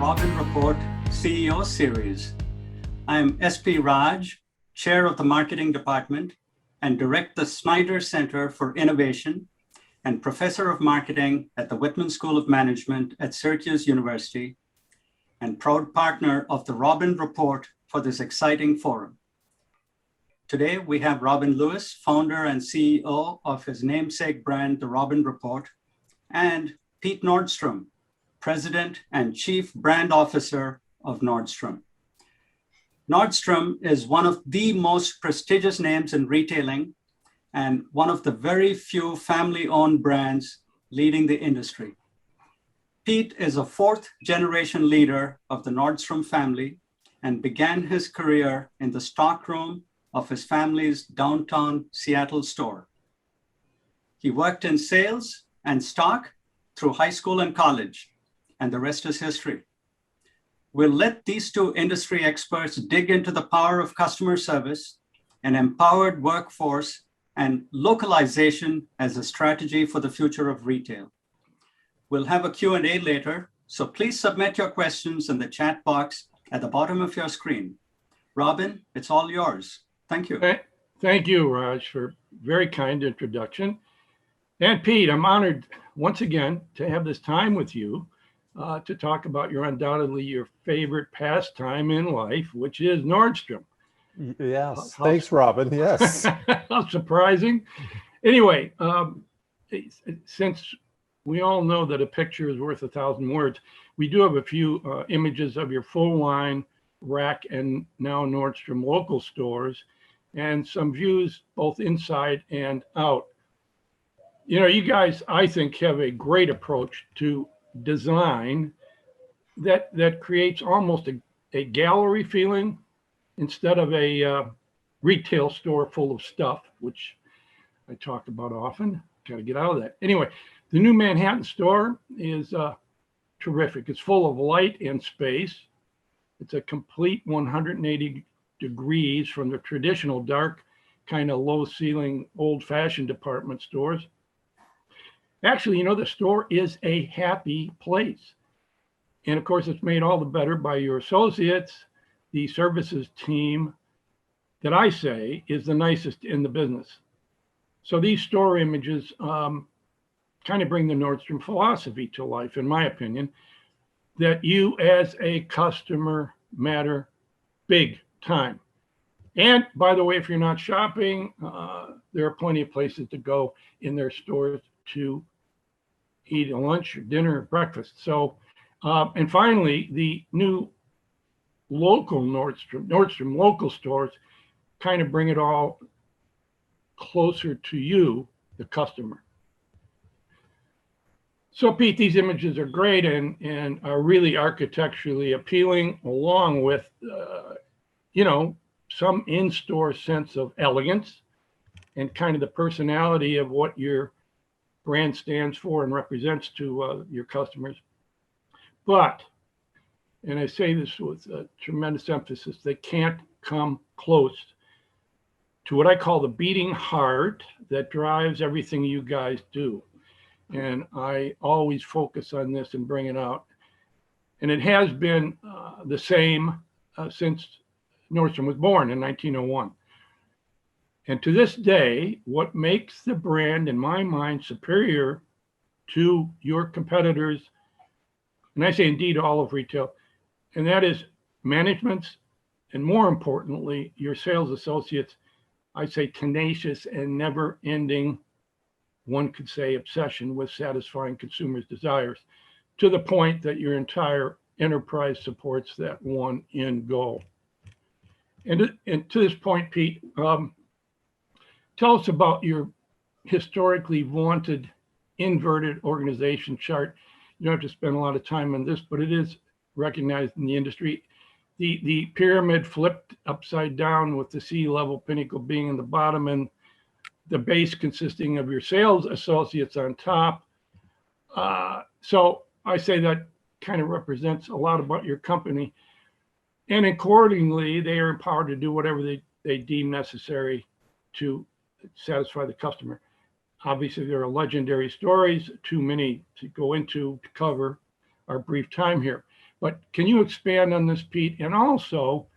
Robin Report CEO series. I'm SP Raj, Chair of the Marketing Department and direct the Snyder Center for Innovation and Professor of Marketing at the Whitman School of Management at Syracuse University, and proud partner of the Robin Report for this exciting forum. Today, we have Robin Lewis, founder and CEO of his namesake brand, The Robin Report, and Pete Nordstrom, President and Chief Brand Officer of Nordstrom. Nordstrom is one of the most prestigious names in retailing and one of the very few family-owned brands leading the industry. Pete is a fourth-generation leader of the Nordstrom family and began his career in the stockroom of his family's downtown Seattle store. He worked in sales and stock through high school and college, and the rest is history. We'll let these two industry experts dig into the power of customer service, an empowered workforce, and localization as a strategy for the future of retail. We'll have a Q&A later, so please submit your questions in the chat box at the bottom of your screen. Robin, it's all yours. Thank you. Thank you, Raj, for a very kind introduction. And Pete, I'm honored once again to have this time with you to talk about undoubtedly your favorite pastime in life, which is Nordstrom. Yes, thanks, Robin. Yes. How surprising. Anyway, since we all know that a picture is worth 1,000 words, we do have a few images of your full line rack and now Nordstrom local stores and some views both inside and out. You know, you guys, I think, have a great approach to design that creates almost a gallery feeling instead of a retail store full of stuff, which I talk about often. Got to get out of that. Anyway, the new Manhattan store is terrific. It's full of light and space. It's a complete 180 degrees from the traditional dark, kind of low ceiling, old fashioned department stores. Actually, you know, the store is a happy place. And of course, it's made all the better by your associates, the services team that I say is the nicest in the business. So these store images kind of bring the Nordstrom philosophy to life, in my opinion, that you as a customer matter big time. And by the way, if you're not shopping, there are plenty of places to go in their stores to eat a lunch or dinner or breakfast. So, and finally, the new local Nordstrom local stores kind of bring it all closer to you, the customer. So Pete, these images are great and are really architecturally appealing, along with, you know, some in-store sense of elegance and kind of the personality of what your brand stands for and represents to your customers. But, and I say this with a tremendous emphasis, they can't come close to what I call the beating heart that drives everything you guys do. And I always focus on this and bring it out. And it has been the same since Nordstrom was born in 1901. And to this day, what makes the brand, in my mind, superior to your competitors, and I say indeed all of retail, and that is management's, and more importantly, your sales associates, I say tenacious and never-ending, one could say obsession with satisfying consumers' desires, to the point that your entire enterprise supports that one end goal. And to this point, Pete, tell us about your historically vaunted inverted organization chart. You don't have to spend a lot of time on this, but it is recognized in the industry. The pyramid flipped upside down with the C-level pinnacle being in the bottom and the base consisting of your sales associates on top. So I say that kind of represents a lot about your company. And accordingly, they are empowered to do whatever they deem necessary to satisfy the customer. Obviously, there are legendary stories, too many to go into to cover our brief time here. But can you expand on this, Pete? And also,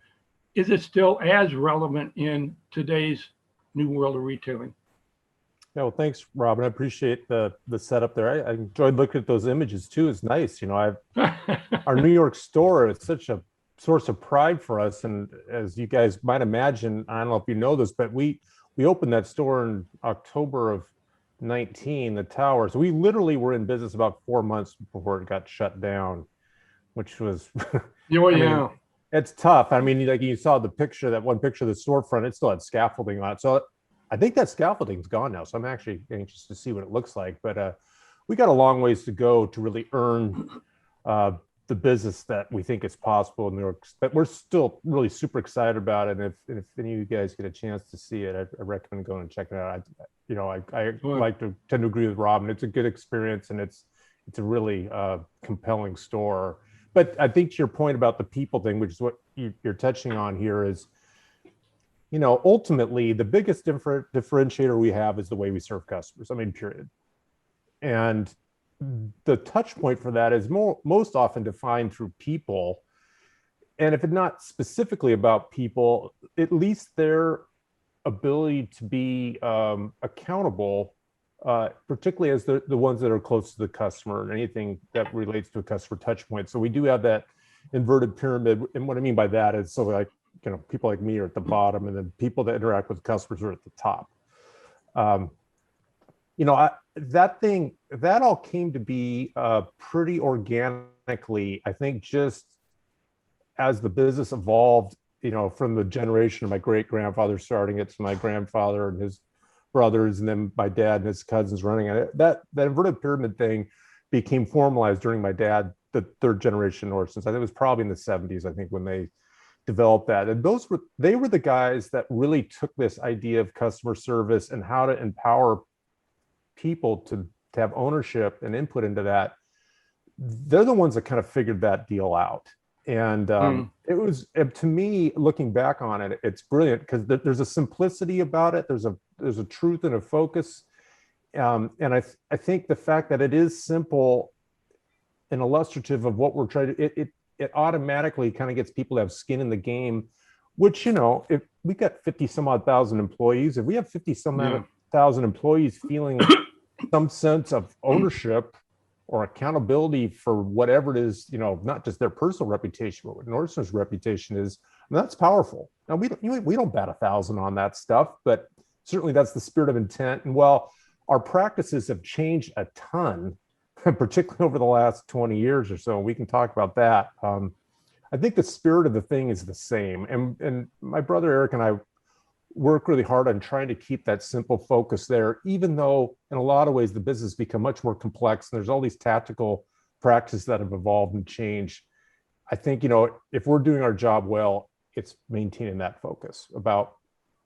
is it still as relevant in today's new world of retailing? Yeah, well, thanks, Robin. I appreciate the setup there. I enjoyed looking at those images too. It's nice. Our New York store is such a source of pride for us. And as you guys might imagine, I don't know if you know this, but we opened that store in October of 19, the tower. So we literally were in business about 4 months before it got shut down, which was, Yeah. it's tough. I mean, like you saw the picture, that one picture of the storefront, it still had scaffolding on it. So I think that scaffolding's gone now. So I'm actually anxious to see what it looks like. But we got a long ways to go to really earn the business that we think is possible in New York. But we're still really super excited about it. And if any of you guys get a chance to see it, I recommend going and checking it out. I like to tend to agree with Robin. It's a good experience, and it's a really compelling store. But I think to your point about the people thing, which is what you're touching on here, is, ultimately the biggest differentiator we have is the way we serve customers. I mean, period. And the touch point for that is most often defined through people. And if it's not specifically about people, at least their ability to be accountable, particularly as the ones that are close to the customer and anything that relates to a customer touch point. So we do have that inverted pyramid. And what I mean by that is, so like, people like me are at the bottom, and then people that interact with customers are at the top. That all came to be pretty organically, I think, just as the business evolved, from the generation of my great grandfather starting it to my grandfather and his brothers, and then my dad and his cousins running it. That inverted pyramid thing became formalized during my dad, the third generation Nordstrom. I think it was probably in the 70s, I think, when they developed that. And they were the guys that really took this idea of customer service and how to empower people to have ownership and input into that. They're the ones that kind of figured that deal out. And it was, to me, looking back on it, it's brilliant because there's a simplicity about it. There's a truth and a focus. And I think the fact that it is simple and illustrative of what we're trying to, it automatically kind of gets people to have skin in the game, which, if we got 50 some odd thousand employees, if we have 50 some odd thousand employees feeling some sense of ownership or accountability for whatever it is, not just their personal reputation, but what Nordstrom's reputation is, and that's powerful. Now we don't bat 1,000 on that stuff, but certainly that's the spirit of intent. And while our practices have changed a ton, particularly over the last 20 years or so, we can talk about that. I think the spirit of the thing is the same. And my brother Eric and I work really hard on trying to keep that simple focus there, even though in a lot of ways the business has become much more complex and there's all these tactical practices that have evolved and changed. I think, if we're doing our job well, it's maintaining that focus about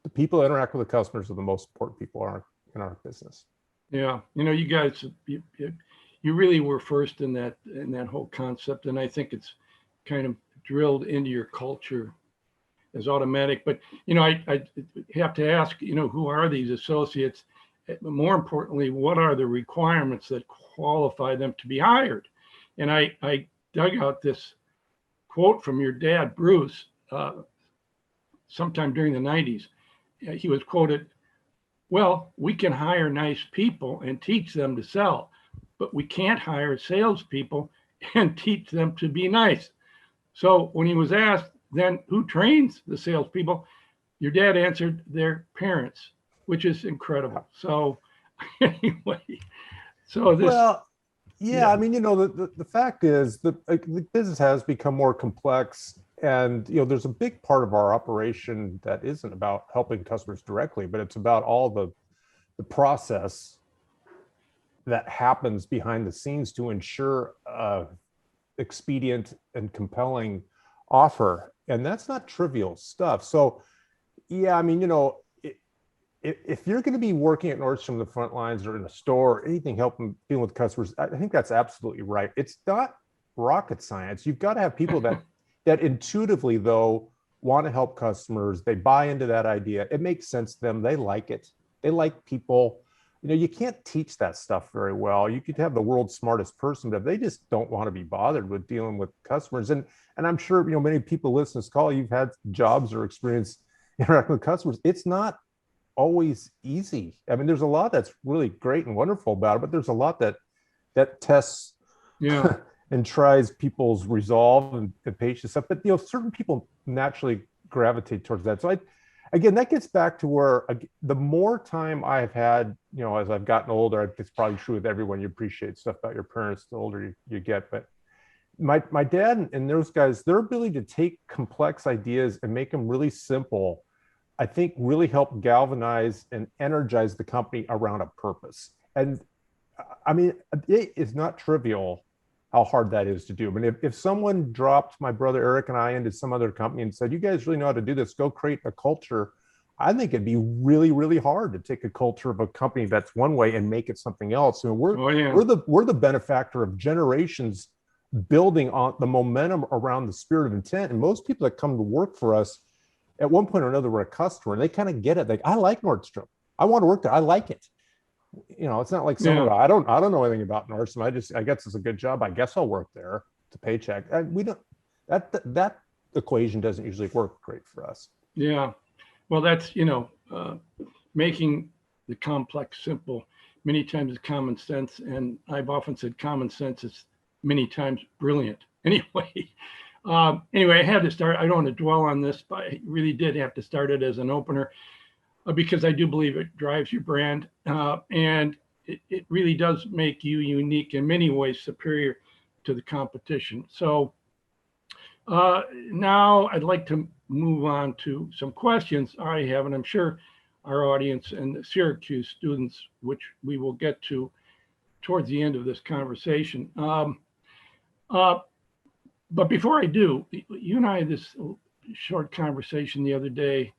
the people that interact with the customers are the most important people in our business. Yeah. You guys, you really were first in that whole concept. And I think it's kind of drilled into your culture as automatic. But, I have to ask, who are these associates? More importantly, what are the requirements that qualify them to be hired? And I dug out this quote from your dad, Bruce, sometime during the 90s. He was quoted, "Well, we can hire nice people and teach them to sell, but we can't hire salespeople and teach them to be nice." So when he was asked, then who trains the salespeople? Your dad answered, their parents, which is incredible. So anyway, so this. Well, yeah. I mean, the fact is the business has become more complex, and there's a big part of our operation that isn't about helping customers directly, but it's about all the process that happens behind the scenes to ensure expedient and compelling offer. And that's not trivial stuff. So, yeah, I mean, if you're going to be working at Nordstrom, the front lines, or in a store, or anything helping dealing with customers, I think that's absolutely right. It's not rocket science. You've got to have people that intuitively, though, want to help customers. They buy into that idea. It makes sense to them. They like it. They like people. you can't teach that stuff very well. You could have the world's smartest person, but they just don't want to be bothered with dealing with customers. And I'm sure, many people listen to this call, you've had jobs or experience interacting with customers. It's not always easy. I mean, there's a lot that's really great and wonderful about it, but there's a lot that tests Yeah. and tries people's resolve and patience stuff. But certain people naturally gravitate towards that. So again, that gets back to where the more time I've had, as I've gotten older, it's probably true with everyone. You appreciate stuff about your parents the older you get. But my dad and those guys, their ability to take complex ideas and make them really simple, I think really helped galvanize and energize the company around a purpose. And I mean, it is not trivial how hard that is to do. I mean, if someone dropped my brother Eric and I into some other company and said, you guys really know how to do this, go create a culture, I think it'd be really, really hard to take a culture of a company that's one way and make it something else. I mean, we're the benefactor of generations building on the momentum around the spirit of intent. And most people that come to work for us at one point or another were a customer, and they kind of get it. Like, I like Nordstrom. I want to work there. I like it. It's not like someone, I don't know anything about Nordstrom. I guess it's a good job. I guess I'll work there. It's a paycheck. We don't, that equation doesn't usually work great for us. Yeah. Well, that's, making the complex simple many times is common sense. And I've often said common sense is many times brilliant. Anyway, I had to start. I don't want to dwell on this, but I really did have to start it as an opener. Because I do believe it drives your brand, and it really does make you unique in many ways, superior to the competition. So now I'd like to move on to some questions I have, and I'm sure our audience and the Syracuse students, which we will get to towards the end of this conversation. But before I do, you and I had this short conversation the other day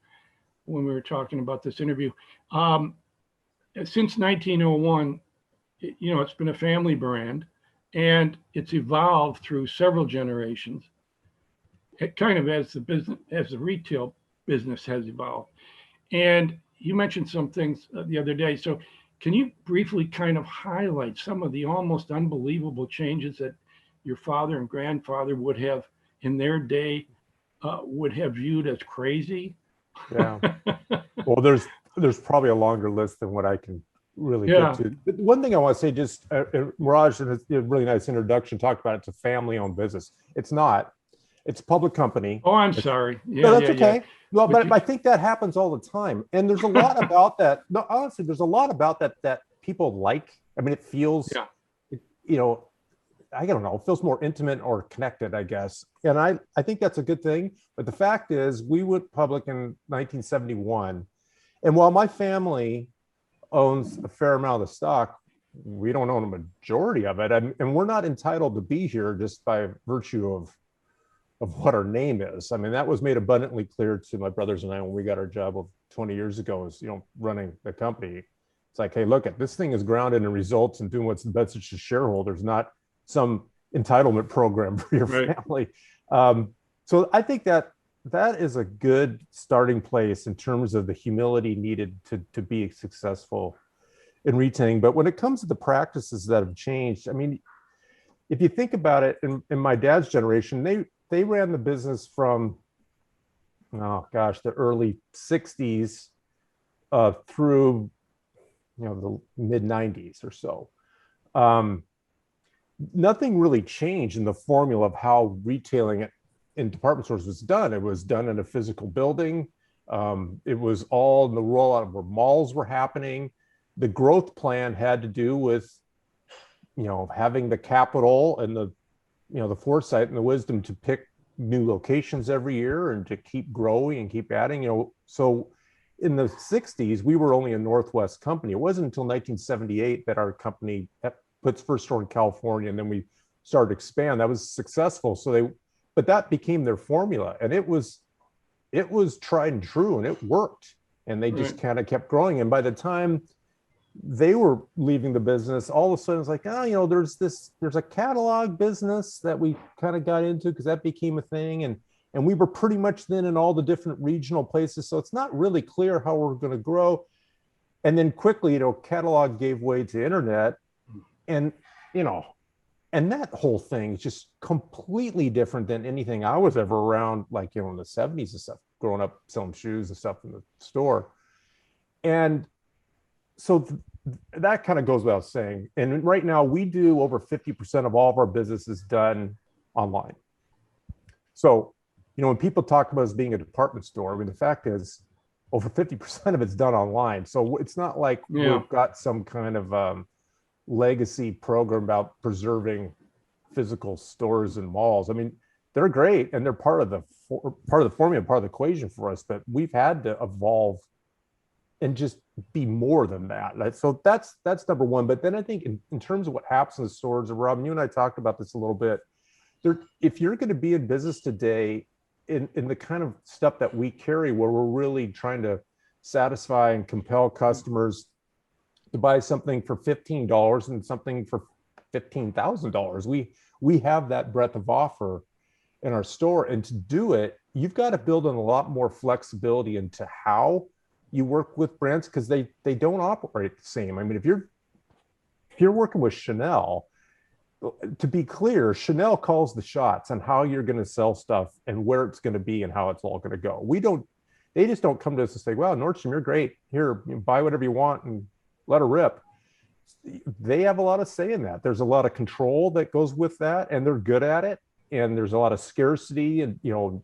when we were talking about this interview. Since 1901, it's been a family brand, and it's evolved through several generations. It kind of as the retail business has evolved. And you mentioned some things the other day. So can you briefly kind of highlight some of the almost unbelievable changes that your father and grandfather would have in their day would have viewed as crazy? Yeah. Well, there's probably a longer list than what I can really get to. But one thing I want to say, just Raj, and it's a really nice introduction, talked about it's a family-owned business. It's not. It's a public company. Oh, I'm sorry. Yeah, no, that's okay. Yeah. Well, but I think that happens all the time. And there's a lot about that. No, honestly, there's a lot about that people like. I mean, it feels, I don't know, it feels more intimate or connected, I guess. And I think that's a good thing. But the fact is, we went public in 1971. And while my family owns a fair amount of the stock, we don't own a majority of it. And we're not entitled to be here just by virtue of what our name is. I mean, that was made abundantly clear to my brothers and I when we got our job 20 years ago, is, running the company. It's like, hey, look, this thing is grounded in results and doing what's the best to shareholders, not some entitlement program for your family. So I think that is a good starting place in terms of the humility needed to be successful in retailing. But when it comes to the practices that have changed, I mean, if you think about it, in my dad's generation, they ran the business from, the early 60s through, the mid 90s or so. Nothing really changed in the formula of how retailing in department stores was done. It was done in a physical building. It was all in the rollout where malls were happening. The growth plan had to do with, having the capital and the foresight and the wisdom to pick new locations every year and to keep growing and keep adding, So in the 60s, we were only a Northwest company. It wasn't until 1978 that our company put its first store in California, and then we started to expand. That was successful. But that became their formula, and it was tried and true, and it worked. And they just kind of kept growing. And by the time they were leaving the business, all of a sudden it's like, there's a catalog business that we kind of got into because that became a thing. And we were pretty much then in all the different regional places. So it's not really clear how we're going to grow. And then quickly, catalog gave way to internet, and, and that whole thing is just completely different than anything I was ever around, like, in the 70s and stuff, growing up selling shoes and stuff in the store. And so that kind of goes without saying. And right now we do over 50% of all of our business is done online. So, when people talk about us being a department store, I mean, the fact is over 50% of it's done online. So it's not like we've got some kind of legacy program about preserving physical stores and malls. I mean, they're great and they're part of the formula, part of the equation for us, but we've had to evolve and just be more than that. So that's number one. But then I think in terms of what happens in the stores, and Rob, you and I talked about this a little bit, if you're going to be in business today in the kind of stuff that we carry, where we're really trying to satisfy and compel customers to buy something for $15 and something for $15,000, we have that breadth of offer in our store. And to do it, you've got to build in a lot more flexibility into how you work with brands, because they don't operate the same. I mean, if you're working with Chanel, to be clear, Chanel calls the shots on how you're going to sell stuff and where it's going to be and how it's all going to go. They just don't come to us and say, well, Nordstrom, you're great. Here, buy whatever you want and let her rip. They have a lot of say in that. There's a lot of control that goes with that, and they're good at it. And there's a lot of scarcity and,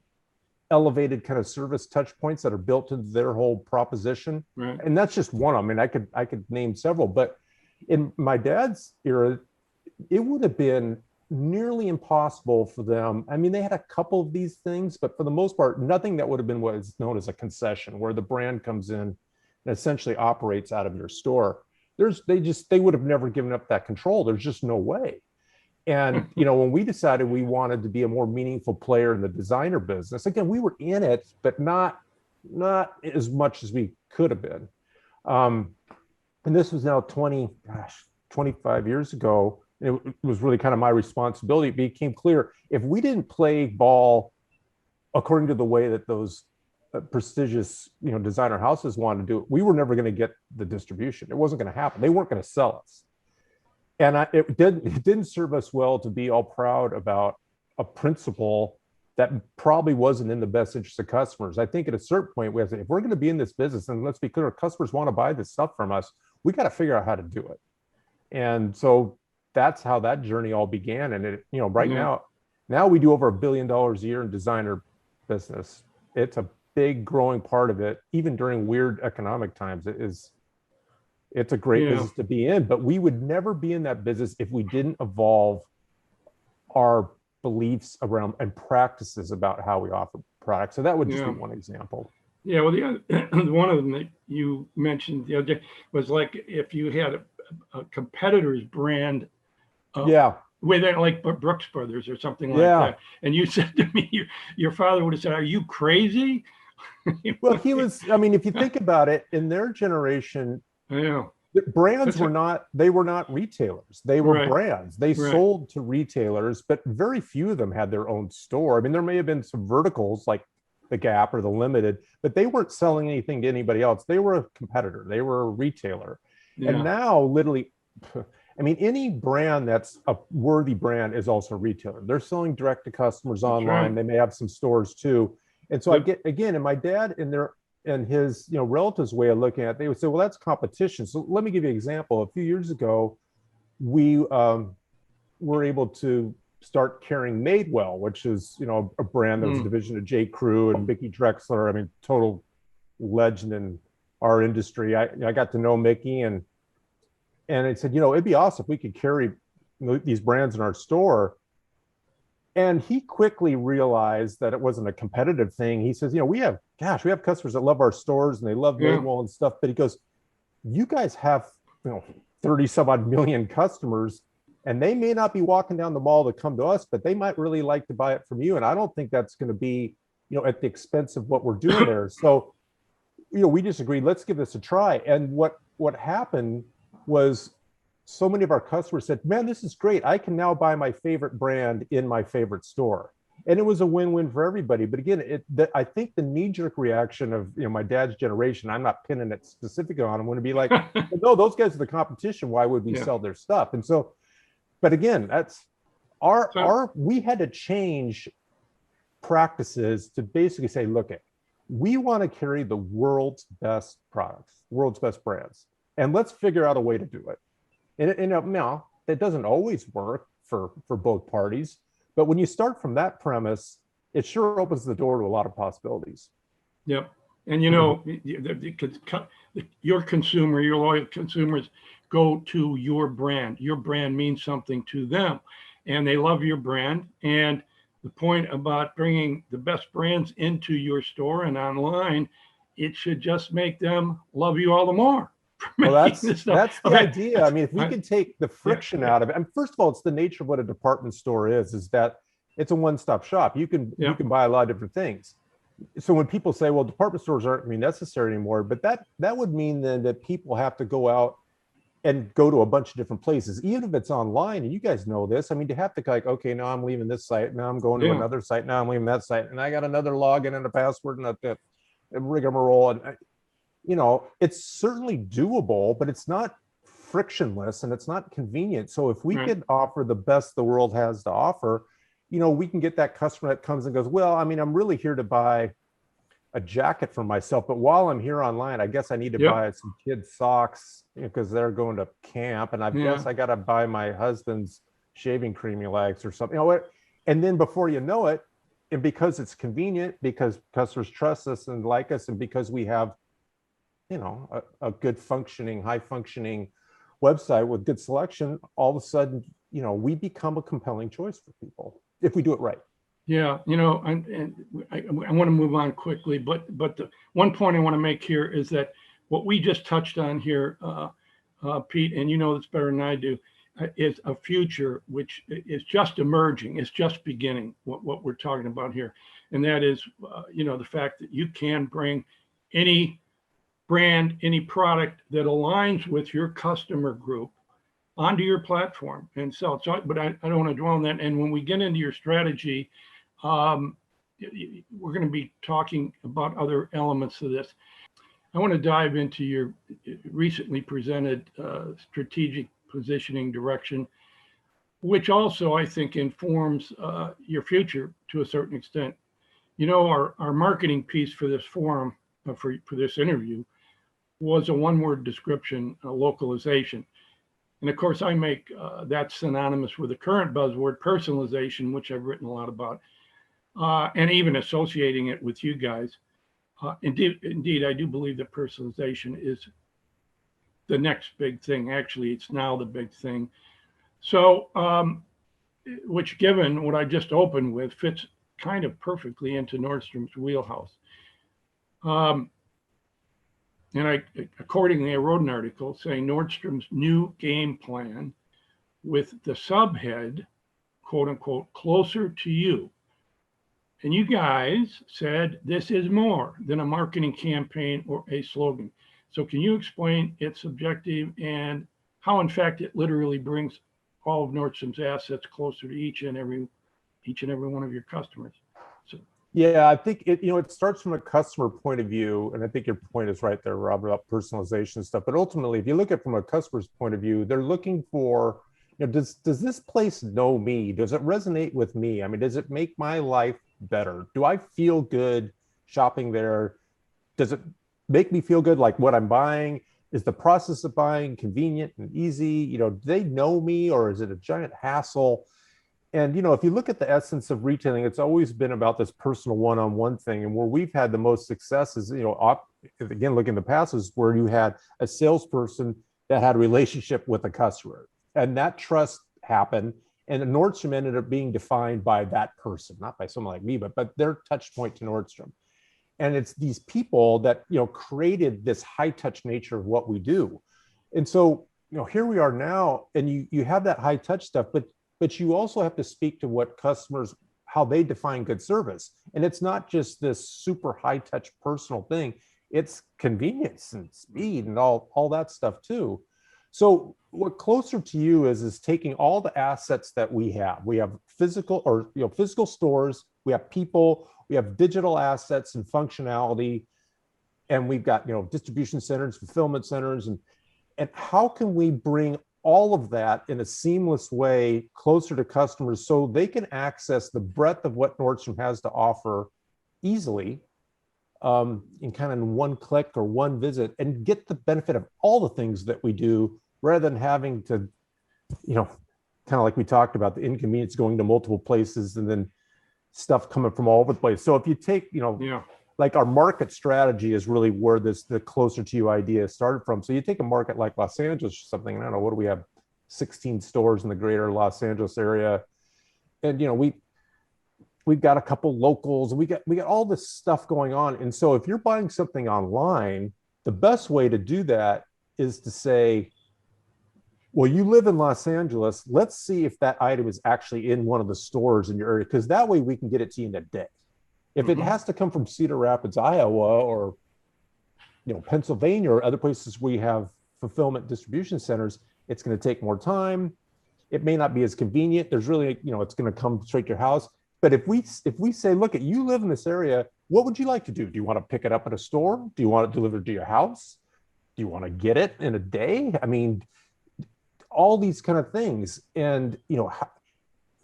elevated kind of service touch points that are built into their whole proposition. Right. And that's just one. I mean, I could name several, but in my dad's era, it would have been nearly impossible for them. I mean, they had a couple of these things, but for the most part, nothing that would have been what is known as a concession, where the brand comes in and essentially operates out of your store. They would have never given up that control. There's just no way. And, when we decided we wanted to be a more meaningful player in the designer business, again, we were in it, but not as much as we could have been. And this was now 25 years ago. It was really kind of my responsibility. It became clear, if we didn't play ball according to the way that those prestigious, designer houses wanted to do it, we were never going to get the distribution. It wasn't going to happen. They weren't going to sell us. And it didn't serve us well to be all proud about a principle that probably wasn't in the best interest of customers. I think at a certain point, we have to say, if we're going to be in this business, and let's be clear, customers want to buy this stuff from us, we got to figure out how to do it. And so that's how that journey all began. And right now we do over $1 billion a year in designer business. It's a big growing part of it, even during weird economic times. It's a great business to be in, but we would never be in that business if we didn't evolve our beliefs around and practices about how we offer products. So that would just be one example. Yeah, well, the other one of them that you mentioned the other day was like if you had a competitor's brand, with it, like Brooks Brothers or something like that, and you said to me, your father would have said, "Are you crazy?" Well, he was. I mean, if you think about it, in their generation, brands were not retailers. They were brands. They sold to retailers, but very few of them had their own store. I mean, there may have been some verticals like the Gap or the Limited, but they weren't selling anything to anybody else. They were a competitor. They were a retailer. And now, literally, I mean, any brand that's a worthy brand is also a retailer. They're selling direct to customers online. They may have some stores too. And so I get, again, and my dad and his relatives' way of looking at it, they would say, well, that's competition. So let me give you an example. A few years ago, we were able to start carrying Madewell, which is a brand that was a division of J. Crew and Mickey Drexler. I mean, total legend in our industry. I got to know Mickey, and I said, it'd be awesome if we could carry these brands in our store. And he quickly realized that it wasn't a competitive thing. He says, we have customers that love our stores and they love Madewell and stuff. But he goes, you guys have 30 some odd million customers, and they may not be walking down the mall to come to us, but they might really like to buy it from you. And I don't think that's going to be, at the expense of what we're doing there. So, we just agreed, let's give this a try. And what happened was, so many of our customers said, man, this is great. I can now buy my favorite brand in my favorite store. And it was a win-win for everybody. But again, I think the knee-jerk reaction of my dad's generation, I'm not pinning it specifically on them, would be like, no, those guys are the competition. Why would we sell their stuff? And so, but again, that's we had to change practices to basically say, look, we want to carry the world's best products, world's best brands, and let's figure out a way to do it. And now that doesn't always work for both parties, but when you start from that premise, it sure opens the door to a lot of possibilities. Yep. And your consumer, your loyal consumers go to your brand. Your brand means something to them, and they love your brand. And the point about bringing the best brands into your store and online, it should just make them love you all the more. Well, that's the idea. I mean, if we can take the friction out of it, and first of all, it's the nature of what a department store is that it's a one-stop shop. You can buy a lot of different things. So when people say, well, department stores aren't necessary anymore, but that would mean then that people have to go out and go to a bunch of different places, even if it's online. And you guys know this. I mean, to have to okay, now I'm leaving this site. Now I'm going to another site. Now I'm leaving that site. And I got another login and a password and a rigmarole. And, it's certainly doable, but it's not frictionless and it's not convenient. So if we could offer the best the world has to offer, we can get that customer that comes and goes, well, I mean, I'm really here to buy a jacket for myself, but while I'm here online, I guess I need to buy some kids' socks because they're going to camp, and I guess I got to buy my husband's shaving cream he likes or something. And then before you know it, and because it's convenient, because customers trust us and like us, and because we have, a good functioning, high functioning website with good selection, all of a sudden, we become a compelling choice for people if we do it right. Yeah, and I want to move on quickly, but the one point I want to make here is that what we just touched on here, Pete, and this better than I do, is a future which is just emerging. It's just beginning, what we're talking about here. And that is, the fact that you can bring any brand, any product that aligns with your customer group onto your platform and sell it. So, but I don't want to dwell on that. And when we get into your strategy, we're going to be talking about other elements of this. I want to dive into your recently presented strategic positioning direction, which also I think informs your future to a certain extent. Our marketing piece for this forum, for this interview, was a one-word description, localization. And of course, I make that synonymous with the current buzzword, personalization, which I've written a lot about, and even associating it with you guys. Indeed, I do believe that personalization is the next big thing. Actually, it's now the big thing. So, which, given what I just opened with, fits kind of perfectly into Nordstrom's wheelhouse. And accordingly, I wrote an article saying Nordstrom's new game plan with the subhead, quote unquote, closer to you. And you guys said this is more than a marketing campaign or a slogan. So can you explain its objective and how, in fact, it literally brings all of Nordstrom's assets closer to each and every one of your customers? So. Yeah, I think it starts from a customer point of view, and I think your point is right there, Robert, about personalization and stuff. But ultimately, if you look at it from a customer's point of view, they're looking for, does this place know me? Does it resonate with me? I mean, does it make my life better? Do I feel good shopping there? Does it make me feel good like what I'm buying? Is the process of buying convenient and easy? Do they know me, or is it a giant hassle? And, if you look at the essence of retailing, it's always been about this personal one-on-one thing. And where we've had the most success is, again, looking in the past, is where you had a salesperson that had a relationship with a customer, and that trust happened. And Nordstrom ended up being defined by that person, not by someone like me, but their touch point to Nordstrom. And it's these people that, created this high touch nature of what we do. And so, here we are now, and you have that high touch stuff, but you also have to speak to what customers, how they define good service. And it's not just this super high touch personal thing. It's convenience and speed and all that stuff too. So what closer to you is taking all the assets that we have. We have physical stores we have people, we have digital assets and functionality, and we've got, distribution centers, fulfillment centers, and how can we bring all of that in a seamless way closer to customers so they can access the breadth of what Nordstrom has to offer easily, in kind of one click or one visit, and get the benefit of all the things that we do, rather than having to, kind of like we talked about, the inconvenience going to multiple places and then stuff coming from all over the place. So if you take, like our market strategy is really where the closer to you idea started from. So you take a market like Los Angeles or something, I don't know, what do we have? 16 stores in the greater Los Angeles area. And, we've got a couple locals, and we got all this stuff going on. And so if you're buying something online, the best way to do that is to say, well, you live in Los Angeles, let's see if that item is actually in one of the stores in your area, because that way we can get it to you in a day. If it has to come from Cedar Rapids, Iowa, or Pennsylvania, or other places where you have fulfillment distribution centers, it's going to take more time. It may not be as convenient. There's really, it's going to come straight to your house. But if we say, look, you live in this area, what would you like to do? Do you want to pick it up at a store? Do you want it delivered to your house? Do you want to get it in a day? I mean, all these kind of things. And,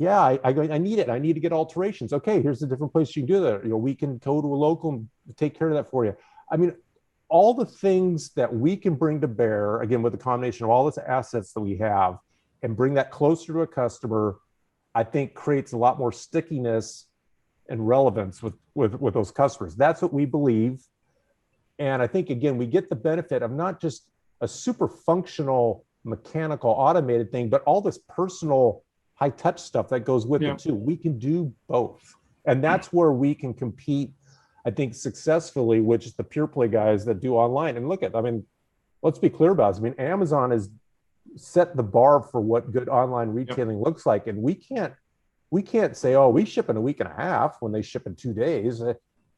I need it. I need to get alterations. Okay, here's a different place you can do that. We can go to a local and take care of that for you. I mean, all the things that we can bring to bear, again, with the combination of all these assets that we have, and bring that closer to a customer, I think creates a lot more stickiness and relevance with those customers. That's what we believe. And I think, again, we get the benefit of not just a super functional, mechanical, automated thing, but all this personal, high touch stuff that goes with it too. We can do both. And that's where we can compete, I think, successfully, which is the pure play guys that do online. And let's be clear about it. Amazon has set the bar for what good online retailing looks like. And we can't say, oh, we ship in a week and a half when they ship in 2 days.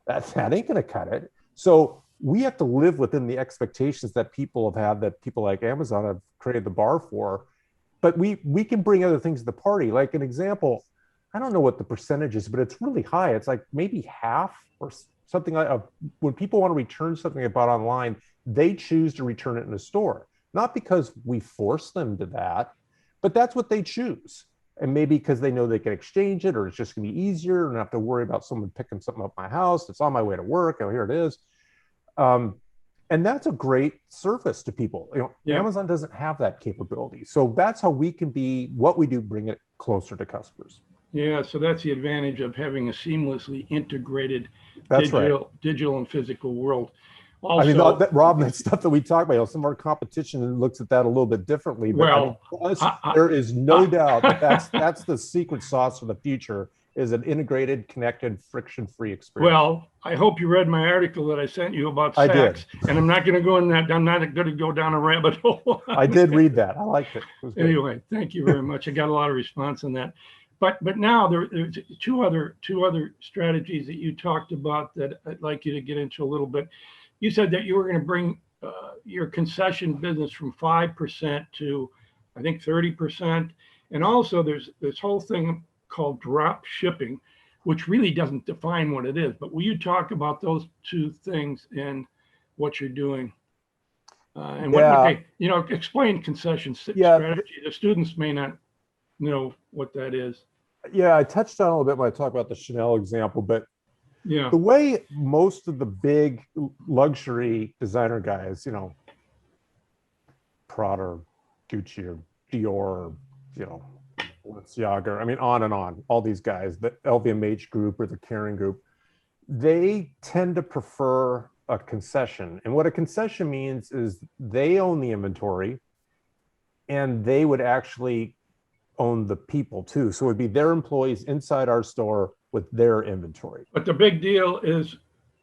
That ain't going to cut it. So we have to live within the expectations that people have had, that people like Amazon have created the bar for. But we can bring other things to the party. Like an example, I don't know what the percentage is, but it's really high. It's like maybe half or something like when people want to return something they bought online, they choose to return it in a store. Not because we force them to that, but that's what they choose. And maybe because they know they can exchange it, or it's just gonna be easier and not have to worry about someone picking something up my house. It's on my way to work. Oh, here it is. And that's a great service to people. Amazon doesn't have that capability. So that's how we can be what we do, bring it closer to customers. Yeah, so that's the advantage of having a seamlessly integrated digital and physical world. Also, Rob, that stuff that we talk about, some of our competition looks at that a little bit differently. But there is no doubt that that's the secret sauce for the future, is an integrated, connected, friction-free experience. Well, I hope you read my article that I sent you about Saks. I did. And I'm not going to go in that. I'm not going to go down a rabbit hole. I did read that. I liked it. Anyway, thank you very much. I got a lot of response on that. But now there's two other strategies that you talked about that I'd like you to get into a little bit. You said that you were going to bring your concession business from 5% to, I think, 30%. And also there's this whole thing called drop shipping, which really doesn't define what it is. But will you talk about those two things and what you're doing? And what explain concession strategy. The students may not know what that is. Yeah, I touched on it a little bit when I talked about the Chanel example, but the way most of the big luxury designer guys, Prada, or Gucci, or Dior, Balenciaga, on and on, all these guys, the LVMH group or the Kering group, they tend to prefer a concession. And what a concession means is they own the inventory, and they would actually own the people too. So it would be their employees inside our store with their inventory. But the big deal is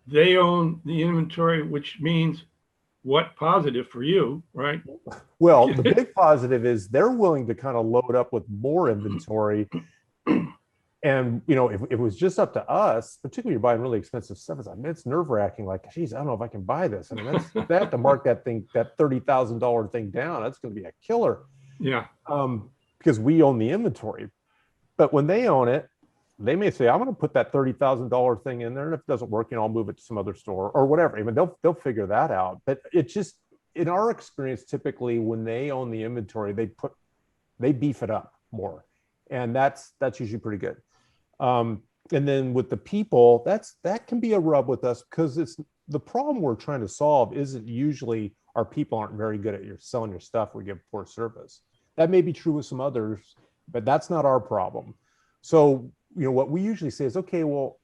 they own the inventory, which means what? Positive for you, right? Well, the big positive is they're willing to kind of load up with more inventory. And, if it was just up to us, particularly you're buying really expensive stuff, it's nerve-wracking. Like, geez, I don't know if I can buy this. If they have to mark that $30,000 thing down, that's going to be a killer. Yeah. Because we own the inventory. But when they own it, they may say, I'm going to put that $30,000 thing in there, and if it doesn't work, I'll move it to some other store or whatever. I mean, they'll figure that out. But it's just, in our experience, typically when they own the inventory, they beef it up more, and that's usually pretty good. And then with the people, that can be a rub with us, because it's the problem we're trying to solve isn't usually our people aren't very good at selling your stuff. We give poor service. That may be true with some others, but that's not our problem. So, what we usually say is, okay, well,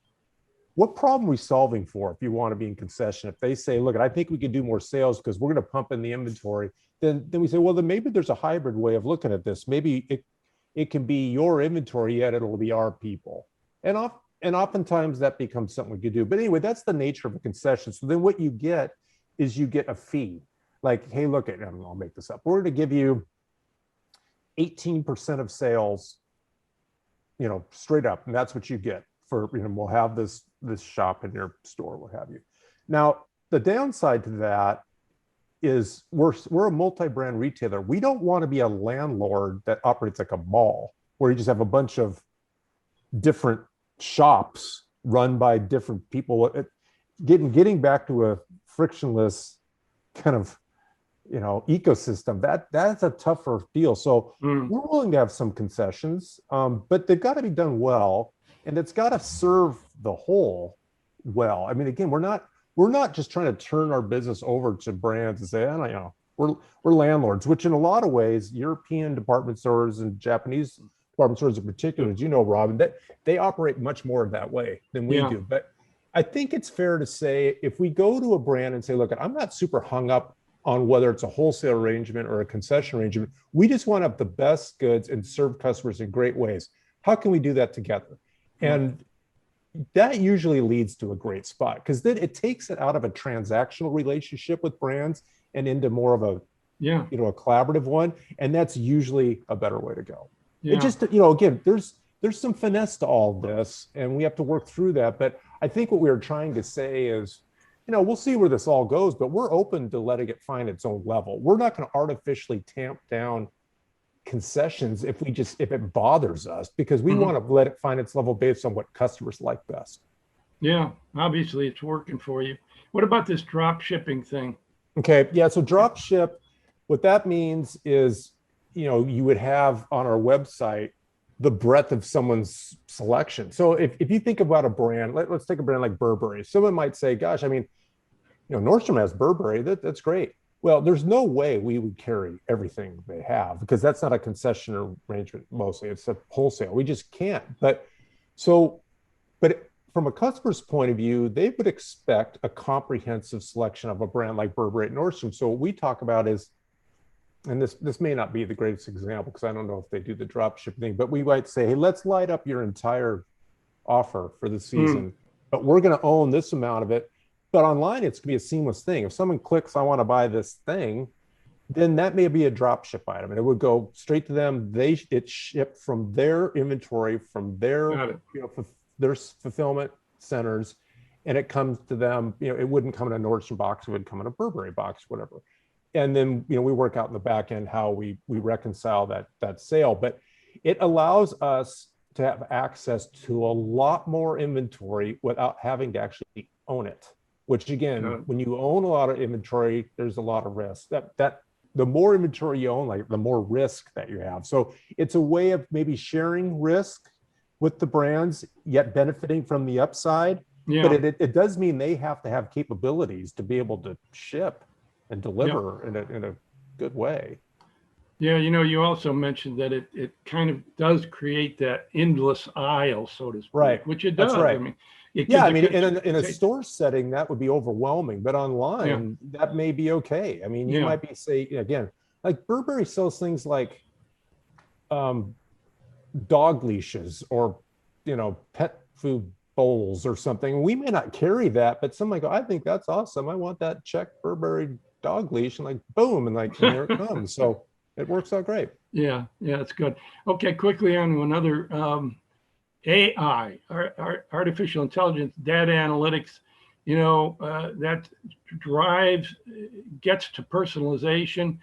what problem are we solving for if you want to be in concession? If they say, look, I think we can do more sales because we're going to pump in the inventory, then we say, well, then maybe there's a hybrid way of looking at this. Maybe it can be your inventory, yet it'll be our people. And oftentimes that becomes something we could do. But anyway, that's the nature of a concession. So then what you get is you get a fee. Like, hey, look, I'll make this up. We're going to give you 18% of sales, straight up. And that's what you get for, we'll have this shop in your store, what have you. Now, the downside to that is we're a multi-brand retailer. We don't want to be a landlord that operates like a mall, where you just have a bunch of different shops run by different people. Getting back to a frictionless kind of ecosystem, that's a tougher deal. So we're willing to have some concessions, but they've got to be done well, and it's got to serve the whole well. I mean, again, we're not just trying to turn our business over to brands and say, we're landlords, which in a lot of ways, European department stores and Japanese department stores in particular, as you know, Robin, that they operate much more that way than we do. But I think it's fair to say, if we go to a brand and say, look, I'm not super hung up on whether it's a wholesale arrangement or a concession arrangement, we just want to have the best goods and serve customers in great ways. How can we do that together? And that usually leads to a great spot, because then it takes it out of a transactional relationship with brands and into more of a a collaborative one, and that's usually a better way to go. It just, again, there's some finesse to all this, and we have to work through that. But I think what we were trying to say is, we'll see where this all goes, but we're open to letting it find its own level. We're not going to artificially tamp down concessions if it bothers us, because we want to let it find its level based on what customers like best. Yeah, obviously it's working for you. What about this drop shipping thing? Okay, yeah, so drop ship, what that means is, you would have on our website the breadth of someone's selection. So if you think about a brand, let's take a brand like Burberry. Someone might say, gosh, I mean, Nordstrom has Burberry, that's great. Well, there's no way we would carry everything they have, because that's not a concession arrangement mostly. It's a wholesale. We just can't. But from a customer's point of view, they would expect a comprehensive selection of a brand like Burberry at Nordstrom. So what we talk about is, and this may not be the greatest example, because I don't know if they do the drop ship thing, but we might say, hey, let's light up your entire offer for the season, but we're going to own this amount of it. But online, it's going to be a seamless thing. If someone clicks, I want to buy this thing, then that may be a drop ship item, and it would go straight to them. It's shipped from their inventory, from their their fulfillment centers, and it comes to them. It wouldn't come in a Nordstrom box; it would come in a Burberry box, whatever. And then we work out in the back end how we reconcile that sale. But it allows us to have access to a lot more inventory without having to actually own it. Which again, when you own a lot of inventory, there's a lot of risk. That the more inventory you own, like the more risk that you have. So it's a way of maybe sharing risk with the brands, yet benefiting from the upside. But it does mean they have to have capabilities to be able to ship and deliver in a good way. Yeah, you also mentioned that it kind of does create that endless aisle, so to speak. Right. Which it does. That's right. I mean, in a store setting, that would be overwhelming, but online, that may be okay. I mean, you might be again, like Burberry sells things like dog leashes or, pet food bowls or something. We may not carry that, but somebody go, I think that's awesome. I want that check Burberry dog leash, and like, boom, and here it comes. So it works out great. Yeah, it's good. Okay, quickly on to another AI, artificial intelligence, data analytics, that gets to personalization.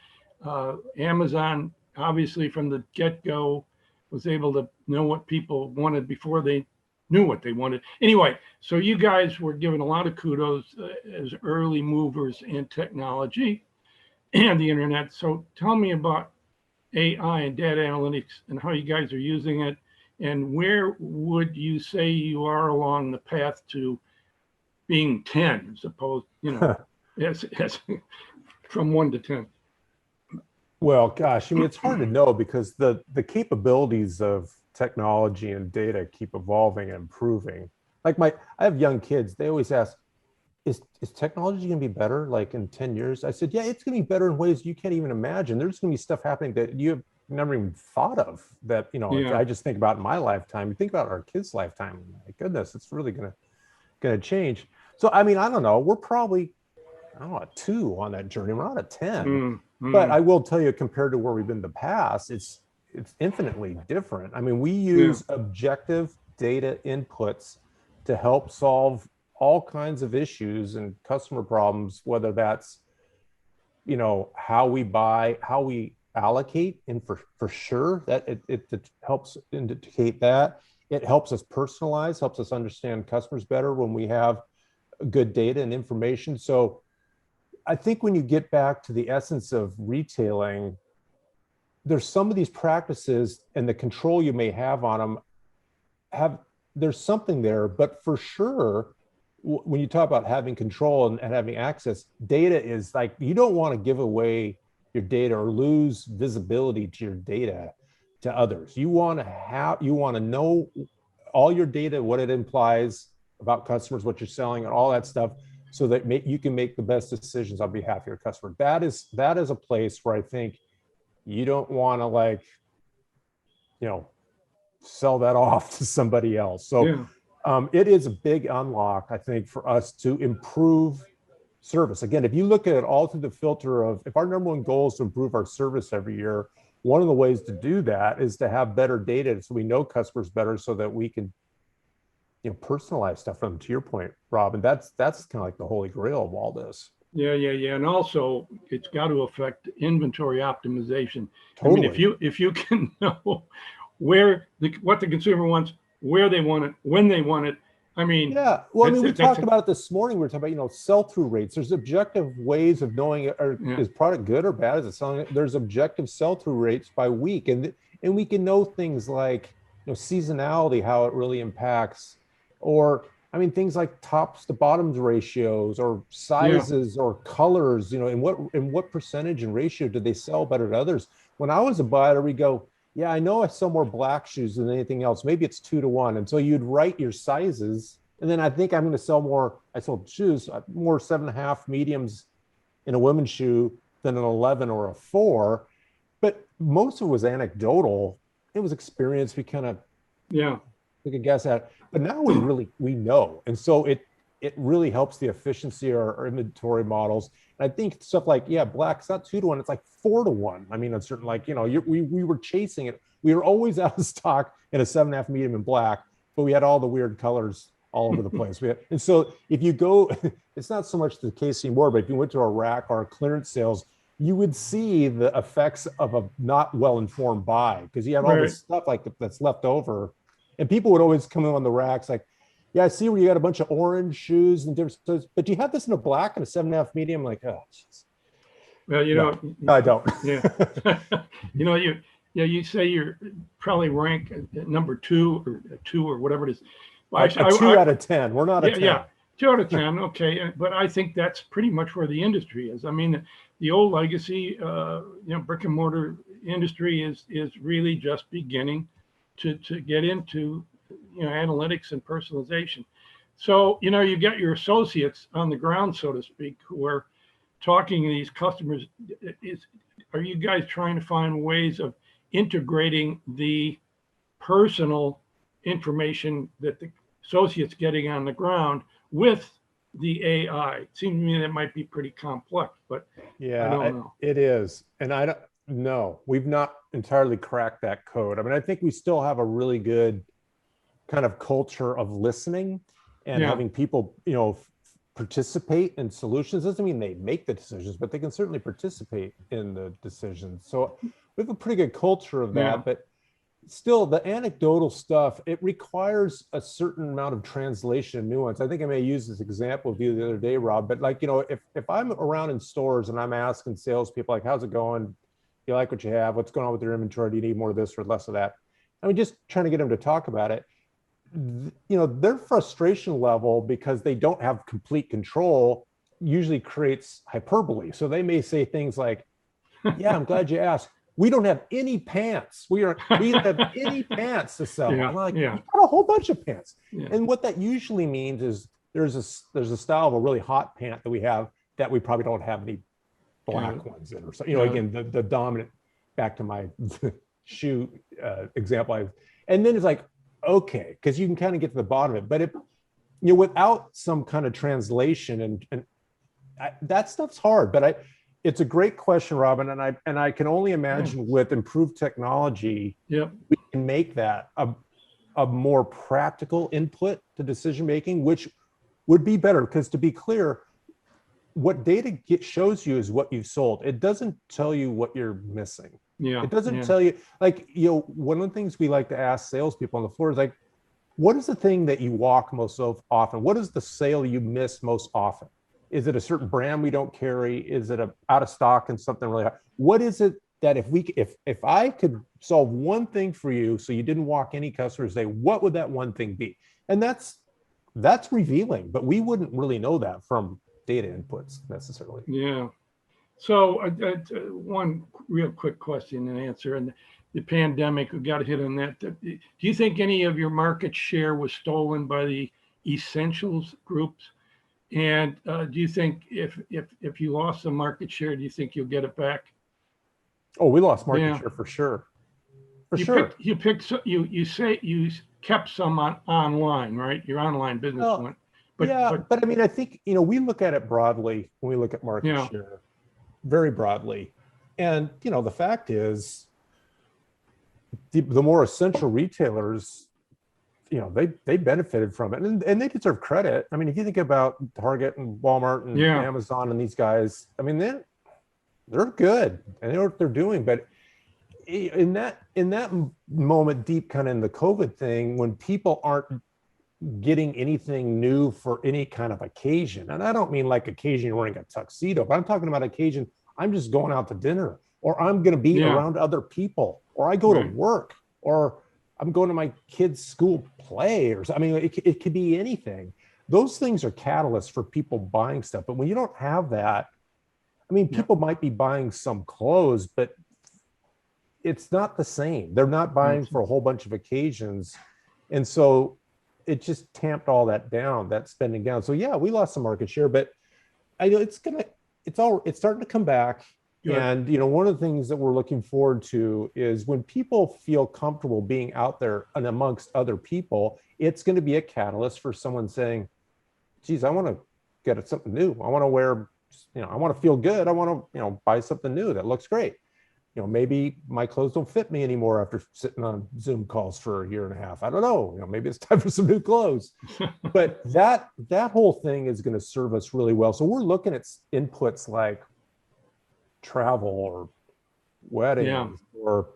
Amazon, obviously, from the get-go, was able to know what people wanted before they knew what they wanted. Anyway, so you guys were given a lot of kudos as early movers in technology and the internet. So tell me about AI and data analytics and how you guys are using it, and where would you say you are along the path to being 10, as opposed, as from 1 to 10? Well, gosh, I mean, it's hard to know because the capabilities of technology and data keep evolving and improving. Like I have young kids, they always ask, is technology going to be better like in 10 years? I said, yeah, it's going to be better in ways you can't even imagine. There's going to be stuff happening that you have never even thought of that, I just think about in my lifetime. You think about our kids' lifetime, my goodness, it's really going to change. So, I mean, I don't know. We're probably, I don't know, a 2 on that journey. We're not a 10. But I will tell you, compared to where we've been in the past, it's infinitely different. I mean, we use objective data inputs to help solve all kinds of issues and customer problems, whether that's, how we buy, how we allocate, and for sure that it helps indicate that. It helps us personalize, helps us understand customers better when we have good data and information. So I think when you get back to the essence of retailing, there's some of these practices and the control you may have on them there's something there, but for sure, when you talk about having control and having access, data is like, you don't want to give away your data or lose visibility to your data to others. You want to know all your data, what it implies about customers, what you're selling, and all that stuff, so that you can make the best decisions on behalf of your customer. That is a place where I think you don't want to sell that off to somebody else. So it is a big unlock, I think, for us to improve service. Again, if you look at it all through the filter of, if our number one goal is to improve our service every year, one of the ways to do that is to have better data so we know customers better, so that we can personalize stuff for them, to your point, Rob. And that's kind of like the holy grail of all this. Yeah. And also, it's got to affect inventory optimization. Totally. I mean, if you can know what the consumer wants, where they want it, when they want it. I mean, yeah. Well, I mean, we talked about it this morning. We were talking about, sell-through rates. There's objective ways of knowing, is product good or bad? Is it selling? There's objective sell-through rates by week, and we can know things like, seasonality, how it really impacts, or I mean, things like tops to bottoms ratios, or sizes, or colors. In what percentage and ratio do they sell better than others? When I was a buyer, we go, yeah, I know I sell more black shoes than anything else. Maybe it's 2 to 1. And so you'd write your sizes. And then I think I'm going to sell more. I sold shoes, more 7.5 mediums in a women's shoe than an 11 or a 4. But most of it was anecdotal. It was experience. We kind of, we could guess at. But now we know. And so it really helps the efficiency of our inventory models. And I think stuff like, black, it's not 2 to 1, it's like 4 to 1. I mean, it's certain, we were chasing it. We were always out of stock in a 7.5 medium in black, but we had all the weird colors all over the place. And so if you go, it's not so much the case anymore, but if you went to a rack or a clearance sales, you would see the effects of a not well-informed buy, because you have all this stuff that's left over. And people would always come in on the racks like, I see where you got a bunch of orange shoes and different stuff, but do you have this in a black and a 7.5 medium? I'm like, oh, geez. Well, no, I don't. You say you're probably rank at number 2 or whatever it is. Well, a 2 out of 10. We're not a 10. Yeah, 2 out of 10. Okay, but I think that's pretty much where the industry is. I mean, the old legacy, brick and mortar industry is really just beginning to get into analytics and personalization. So, you got your associates on the ground, so to speak, who are talking to these customers. Are you guys trying to find ways of integrating the personal information that the associates getting on the ground with the AI? It seems to me that might be pretty complex, but I don't know. It is. And I don't know. We've not entirely cracked that code. I mean, I think we still have a really good kind of culture of listening and having people, participate in solutions. Doesn't mean they make the decisions, but they can certainly participate in the decisions. So we have a pretty good culture of that. But still the anecdotal stuff, it requires a certain amount of translation and nuance. I think I may use this example with you the other day, Rob, but like, if I'm around in stores and I'm asking salespeople, like, how's it going? Do you like what you have? What's going on with your inventory? Do you need more of this or less of that? I mean, just trying to get them to talk about it. Their frustration level, because they don't have complete control, usually creates hyperbole. So they may say things like, yeah, I'm glad you asked. We don't have any pants. We don't have any pants to sell. Yeah, I'm like, yeah. you got a whole bunch of pants. Yeah. And what that usually means is there's a style of a really hot pant that we have that we probably don't have any black ones in, or so. Again, the dominant. Back to my shoe example, and then it's like, okay, because you can kind of get to the bottom of it. But if without some kind of translation that stuff's hard. But it's a great question, Robin, and I can only imagine with improved technology, we can make that a more practical input to decision making, which would be better. Because to be clear, what data shows you is what you've sold. It doesn't tell you what you're missing. It doesn't tell you, like, one of the things we like to ask salespeople on the floor is like, what is the thing that you walk most often? What is the sale you miss most often? Is it a certain brand we don't carry? Is it out of stock and something really hot? What is it that if I could solve one thing for you so you didn't walk any customers today, what would that one thing be? And that's revealing, but we wouldn't really know that from data inputs necessarily. Yeah. So one real quick question and answer, and the pandemic, we got to hit on that. Do you think any of your market share was stolen by the essentials groups? And do you think if you lost some market share, do you think you'll get it back? Oh, we lost market share for sure. You kept some online, right? Your online business went. But I mean, I think, we look at it broadly when we look at market share, very broadly. And, the fact is, the more essential retailers, they benefited from it, and they deserve credit. I mean, if you think about Target and Walmart and Amazon and these guys, I mean, they're good and they know what they're doing. But in that moment, deep kind of in the COVID thing, when people aren't getting anything new for any kind of occasion, and I don't mean like occasion you're wearing a tuxedo, but I'm talking about occasion, I'm just going out to dinner, or I'm going to be around other people, or I go to work, or I'm going to my kid's school play, or I mean, it could be anything. Those things are catalysts for people buying stuff. But when you don't have that, I mean, people might be buying some clothes, but it's not the same. They're not buying for a whole bunch of occasions. And so it just tamped all that down, that spending down. So yeah, we lost some market share, but I know it's starting to come back. And, one of the things that we're looking forward to is when people feel comfortable being out there and amongst other people, it's going to be a catalyst for someone saying, geez, I want to get something new. I want to wear, I want to feel good. I want to, buy something new that looks great. Maybe my clothes don't fit me anymore after sitting on Zoom calls for a year and a half. I don't know. Maybe it's time for some new clothes. But that whole thing is going to serve us really well. So we're looking at inputs like travel or weddings or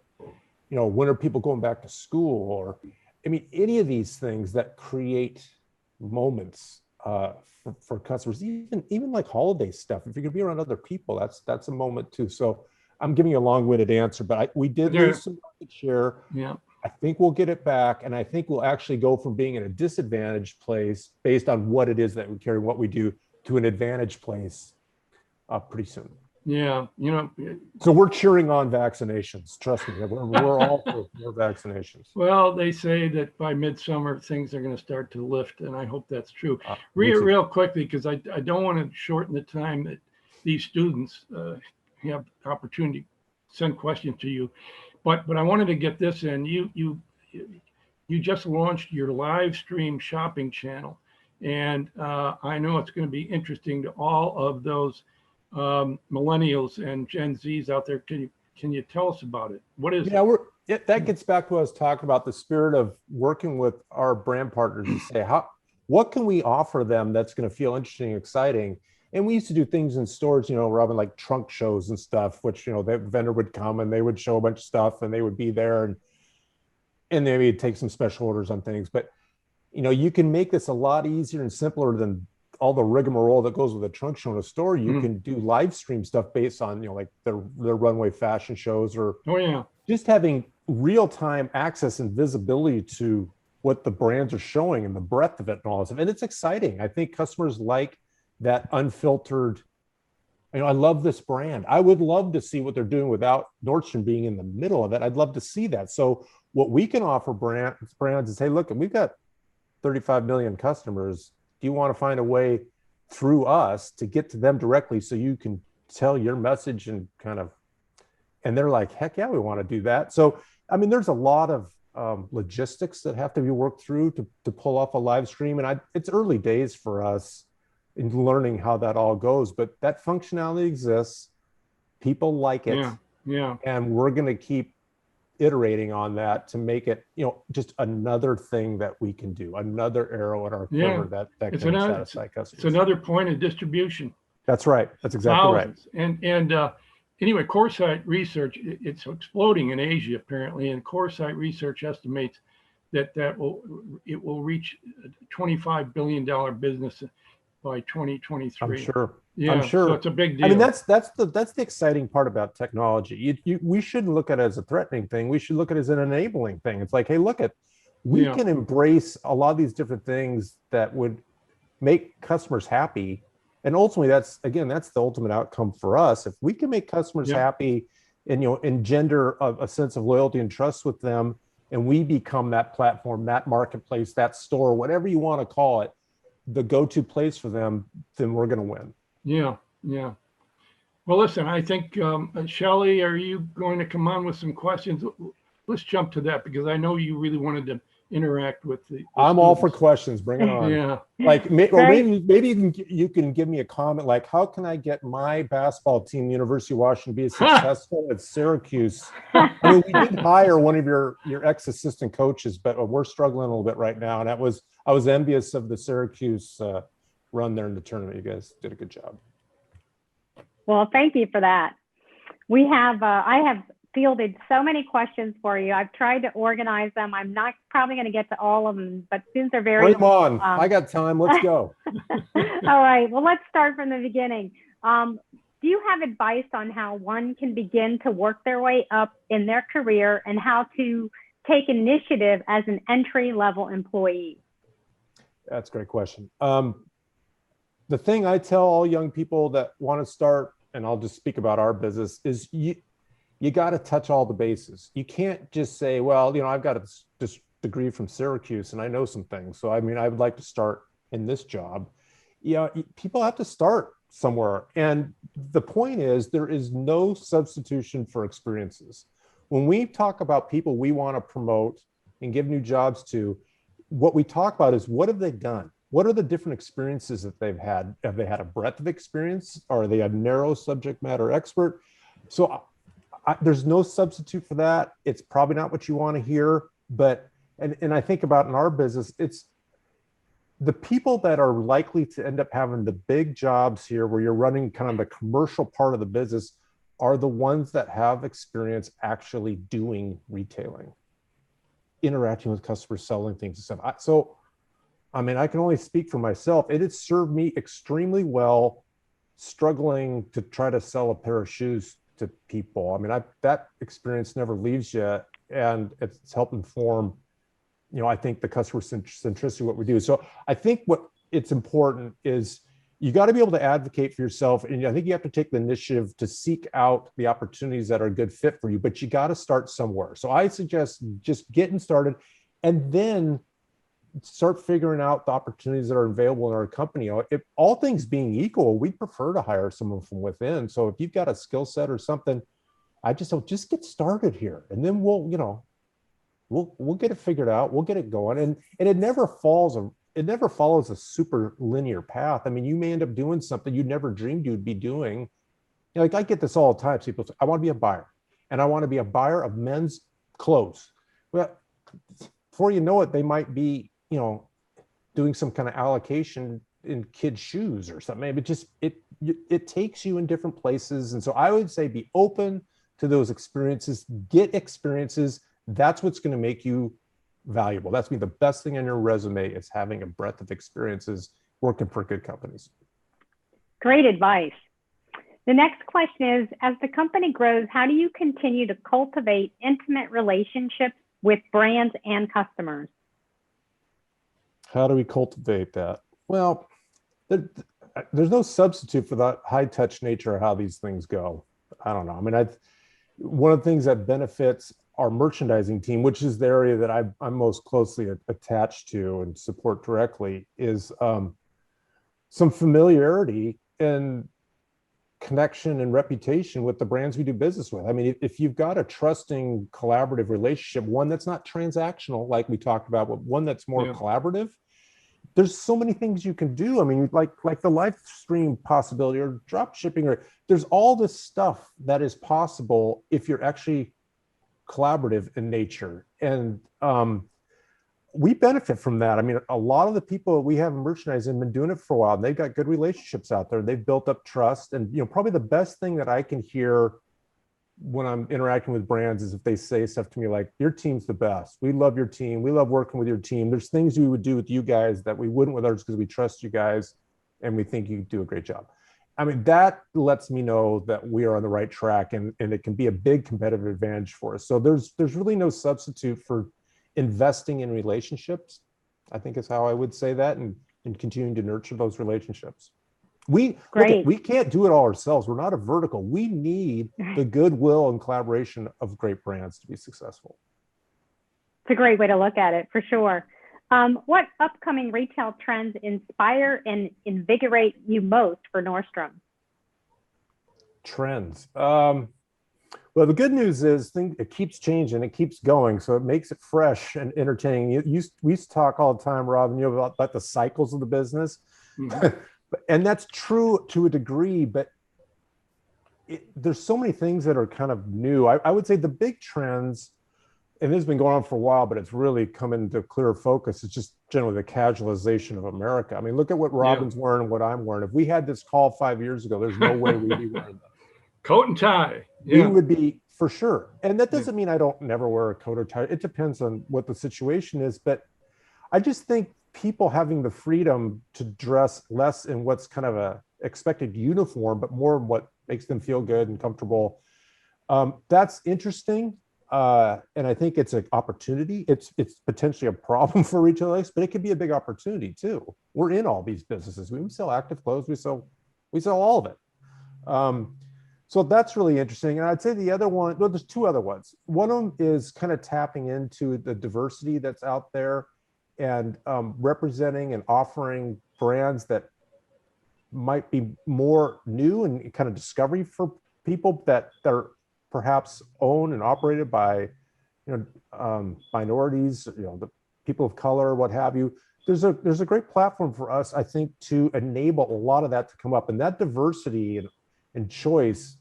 when are people going back to school, or I mean any of these things that create moments for customers, even like holiday stuff. If you're gonna be around other people, that's a moment too. So I'm giving you a long-winded answer, but we did lose some market share. I think we'll get it back, and I think we'll actually go from being in a disadvantaged place based on what it is that we carry, what we do, to an advantage place pretty soon. So we're cheering on vaccinations. Trust me, we're all for more vaccinations. Well, they say that by midsummer things are going to start to lift, and I hope that's true. Real quickly, because I don't want to shorten the time that these students have opportunity to send questions to you, but I wanted to get this in. You just launched your live stream shopping channel, and I know it's going to be interesting to all of those millennials and Gen Zs out there. Can you tell us about it? What is it? That gets back to what I was talking about, the spirit of working with our brand partners to say, what can we offer them that's going to feel interesting, exciting? And we used to do things in stores, Robin, like trunk shows and stuff, which, the vendor would come and they would show a bunch of stuff and they would be there. And and maybe take some special orders on things. But you can make this a lot easier and simpler than all the rigmarole that goes with a trunk show in a store. You can do live stream stuff based on like the runway fashion shows, or just having real-time access and visibility to what the brands are showing and the breadth of it and all this stuff. And it's exciting. I think customers like that unfiltered, I love this brand. I would love to see what they're doing without Nordstrom being in the middle of it. I'd love to see that. So what we can offer brands is, hey, look, we've got 35 million customers. Do you want to find a way through us to get to them directly so you can tell your message and and they're like, heck yeah, we want to do that. So, there's a lot of logistics that have to be worked through to pull off a live stream. And it's early days for us in learning how that all goes, but that functionality exists. People like it. Yeah. And we're going to keep iterating on that to make it, just another thing that we can do, another arrow in our quiver that can satisfy customers. It's another point of distribution. That's right. That's exactly Thousands. Right. And anyway, CoreSite research, it's exploding in Asia apparently, and CoreSite research estimates that it will reach a $25 billion business by 2023. I'm sure. Yeah, I'm sure. So it's a big deal. That's the exciting part about technology. We shouldn't look at it as a threatening thing. We should look at it as an enabling thing. It's like, hey, we can embrace a lot of these different things that would make customers happy. And ultimately, that's the ultimate outcome for us. If we can make customers happy and engender a sense of loyalty and trust with them, and we become that platform, that marketplace, that store, whatever you want to call it, the go-to place for them, then we're going to win. Yeah. Well, listen, I think, Shelley, are you going to come on with some questions? Let's jump to that, because I know you really wanted to interact with the I'm students. all for questions. Bring it on. Yeah. Like, maybe you can give me a comment, like, how can I get my basketball team, University of Washington, be as successful at Syracuse? We did hire one of your ex-assistant coaches, but we're struggling a little bit right now. And I was envious of the Syracuse run there in the tournament. You guys did a good job. Well, thank you for that. I have fielded so many questions for you. I've tried to organize them. I'm not probably going to get to all of them, but since they're very— Bring them on. I got time. Let's go. All right. Well, let's start from the beginning. Do you have advice on how one can begin to work their way up in their career and how to take initiative as an entry-level employee? That's a great question. The thing I tell all young people that want to start, and I'll just speak about our business, is you got to touch all the bases. You can't just say, well, I've got this degree from Syracuse and I know some things. So, I would like to start in this job. People have to start somewhere. And the point is, there is no substitution for experiences. When we talk about people we want to promote and give new jobs to, what we talk about is, what have they done? What are the different experiences that they've had? Have they had a breadth of experience? Are they a narrow subject matter expert? So there's no substitute for that. It's probably not what you want to hear, but, and I think about in our business, it's the people that are likely to end up having the big jobs here, where you're running kind of the commercial part of the business, are the ones that have experience actually doing retailing, interacting with customers, selling things and stuff. So, I can only speak for myself. It has served me extremely well struggling to try to sell a pair of shoes to people. That experience never leaves you, and it's helped inform, I think, the customer centricity of what we do. So I think what it's important is you got to be able to advocate for yourself. And I think you have to take the initiative to seek out the opportunities that are a good fit for you, but you got to start somewhere. So I suggest just getting started and then start figuring out the opportunities that are available in our company. If all things being equal, we prefer to hire someone from within. So if you've got a skill set or something, I just get started here, and then we'll get it figured out. We'll get it going. And it never follows a super linear path. You may end up doing something you never dreamed you'd be doing. Like, I get this all the time. People say, I want to be a buyer, and I want to be a buyer of men's clothes. Well, before you know it, they might be, doing some kind of allocation in kids' shoes or something. It takes you in different places. And so I would say, be open to those experiences, get experiences, That's what's going to make you valuable. That's the best thing on your resume is having a breadth of experiences working for good companies. Great advice. The next question is, as the company grows, how do you continue to cultivate intimate relationships with brands and customers? How do we cultivate that? Well, there's no substitute for that high touch nature of how these things go. I don't know. I mean, one of the things that benefits our merchandising team, which is the area that I'm most closely attached to and support directly, is some familiarity and connection and reputation with the brands we do business with. I mean, if you've got a trusting, collaborative relationship, one that's not transactional, like we talked about, but one that's more collaborative, there's so many things you can do. I mean, like the live stream possibility or drop shipping, or there's all this stuff that is possible if you're actually collaborative in nature. And we benefit from that. I mean, a lot of the people we have in merchandising have been doing it for a while, and they've got good relationships out there. They've built up trust. And, you know, probably the best thing that I can hear when I'm interacting with brands is if they say stuff to me like, your team's the best. We love your team. We love working with your team. There's things we would do with you guys that we wouldn't with others because we trust you guys and we think you do a great job. I mean, that lets me know that we are on the right track, and it can be a big competitive advantage for us. So there's really no substitute for investing in relationships, I think is how I would say that, and continuing to nurture those relationships. We can't do it all ourselves. We're not a vertical. We need the goodwill and collaboration of great brands to be successful. It's a great way to look at it, for sure. What upcoming retail trends inspire and invigorate you most for Nordstrom? Trends. Well, the good news is it keeps changing, it keeps going, so it makes it fresh and entertaining. We used to talk all the time, Rob, and about the cycles of the business. Mm-hmm. And that's true to a degree, but there's so many things that are kind of new. I would say the big trends, and this has been going on for a while, but it's really come into clearer focus. It's just generally the casualization of America. I mean, look at what Robin's wearing and what I'm wearing. If we had this call 5 years ago, there's no way we'd be wearing them. Coat and tie. We would be, for sure. And that doesn't mean I don't never wear a coat or tie. It depends on what the situation is. But I just think people having the freedom to dress less in what's kind of a expected uniform, but more what makes them feel good and comfortable. That's interesting. And I think it's an opportunity. It's potentially a problem for retailers, but it could be a big opportunity too. We're in all these businesses. We sell active clothes. We sell all of it. So that's really interesting. And I'd say the other one, well, there's two other ones. One of them is kind of tapping into the diversity that's out there and representing and offering brands that might be more new and kind of discovery for people that are perhaps owned and operated by, minorities, the people of color, what have you. There's a great platform for us, I think, to enable a lot of that to come up, and that diversity and choice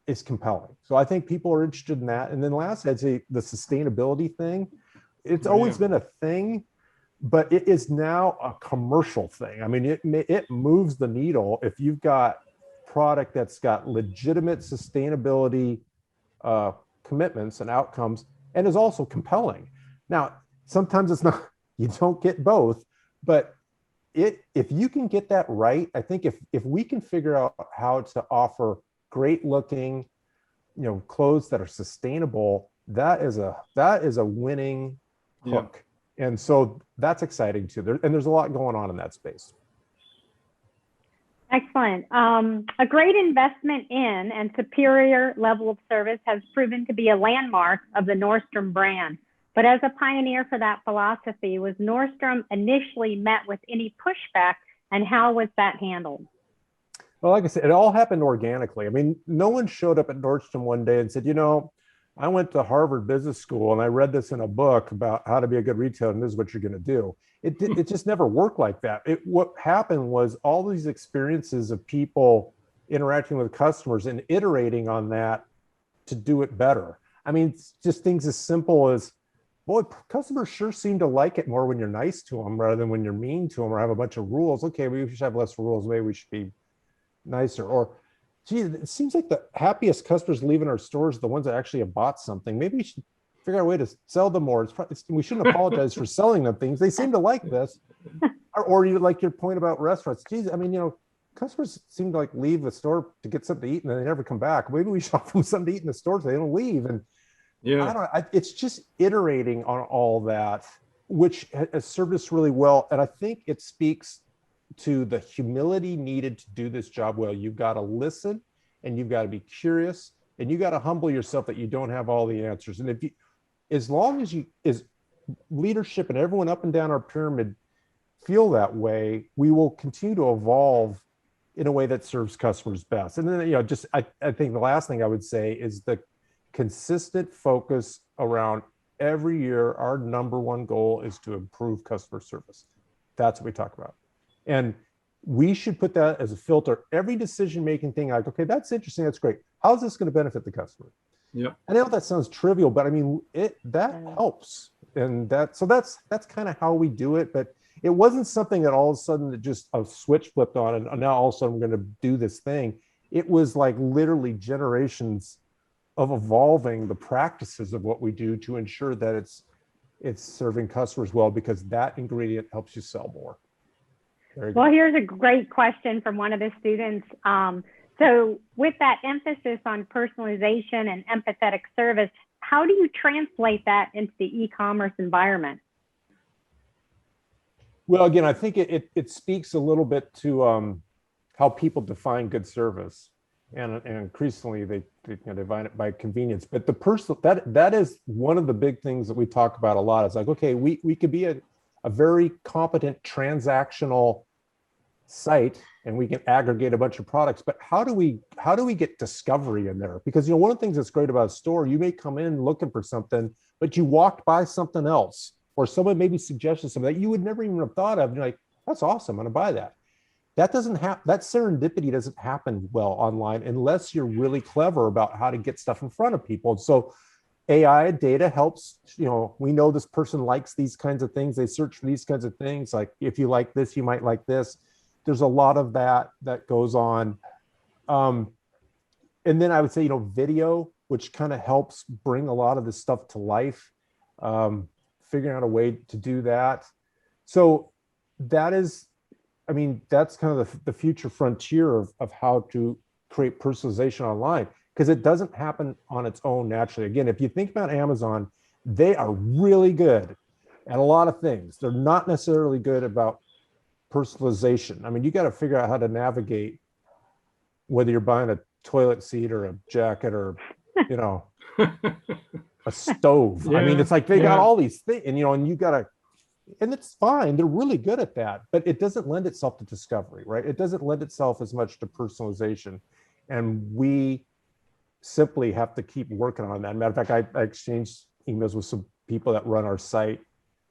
is compelling. So I think people are interested in that. And then last, I'd say the sustainability thing. It's always been a thing, but it is now a commercial thing. I mean, it moves the needle if you've got product that's got legitimate sustainability commitments and outcomes, and is also compelling. Now, sometimes it's not, you don't get both, but if you can get that right, I think if we can figure out how to offer great looking, clothes that are sustainable, that is a winning hook. And so that's exciting too. And there's a lot going on in that space. Excellent. A great investment in and superior level of service has proven to be a landmark of the Nordstrom brand. But as a pioneer for that philosophy, was Nordstrom initially met with any pushback, and how was that handled? Well, like I said, it all happened organically. I mean, no one showed up at Nordstrom one day and said, I went to Harvard Business School and I read this in a book about how to be a good retailer, and this is what you're going to do. It just never worked like that. What happened was all these experiences of people interacting with customers and iterating on that to do it better. I mean, it's just things as simple as, boy, customers sure seem to like it more when you're nice to them rather than when you're mean to them or have a bunch of rules. Okay, we should have less rules. Maybe we should be nicer. Or, gee, it seems like the happiest customers leaving our stores are the ones that actually have bought something. Maybe we should figure out a way to sell them more. We shouldn't apologize for selling them things. They seem to like this. Or you like your point about restaurants. Geez, I mean, customers seem to like leave the store to get something to eat and then they never come back. Maybe we should offer them something to eat in the store so they don't leave. And it's just iterating on all that, which has served us really well. And I think it speaks to the humility needed to do this job well. You've got to listen and you've got to be curious and you got to humble yourself that you don't have all the answers. And if you, as long as leadership and everyone up and down our pyramid feel that way, we will continue to evolve in a way that serves customers best. And then, I think the last thing I would say is the consistent focus around every year. Our number one goal is to improve customer service. That's what we talk about. And we should put that as a filter. Every decision-making thing, like, okay, that's interesting, that's great. How's this going to benefit the customer? Yeah. I know that sounds trivial, but I mean, that helps. And that's kind of how we do it. But it wasn't something that all of a sudden just a switch flipped on and now all of a sudden we're going to do this thing. It was like literally generations of evolving the practices of what we do to ensure that it's serving customers well, because that ingredient helps you sell more. Well, here's a great question from one of the students. So with that emphasis on personalization and empathetic service, how do you translate that into the e-commerce environment? Well, again, I think it speaks a little bit to how people define good service, and increasingly they define it by convenience. But the personal that is one of the big things that we talk about a lot. It's like, okay, we could be a very competent transactional site and we can aggregate a bunch of products, but how do we get discovery in there? Because one of the things that's great about a store, you may come in looking for something, but you walked by something else, or someone maybe suggested something that you would never even have thought of. And you're like, that's awesome, I'm gonna buy that. That serendipity doesn't happen well online unless you're really clever about how to get stuff in front of people. So AI data helps, we know this person likes these kinds of things. They search for these kinds of things. Like, if you like this, you might like this. There's a lot of that goes on. And then I would say, video, which kind of helps bring a lot of this stuff to life, figuring out a way to do that. So that's kind of the future frontier of how to create personalization online, because it doesn't happen on its own naturally. Again, if you think about Amazon, they are really good at a lot of things. They're not necessarily good about personalization. I mean, you got to figure out how to navigate whether you're buying a toilet seat or a jacket or, a stove. Yeah, I mean, it's like they got all these things, and and you got to, and it's fine. They're really good at that, but it doesn't lend itself to discovery, right? It doesn't lend itself as much to personalization, and we simply have to keep working on that. Matter of fact, I exchanged emails with some people that run our site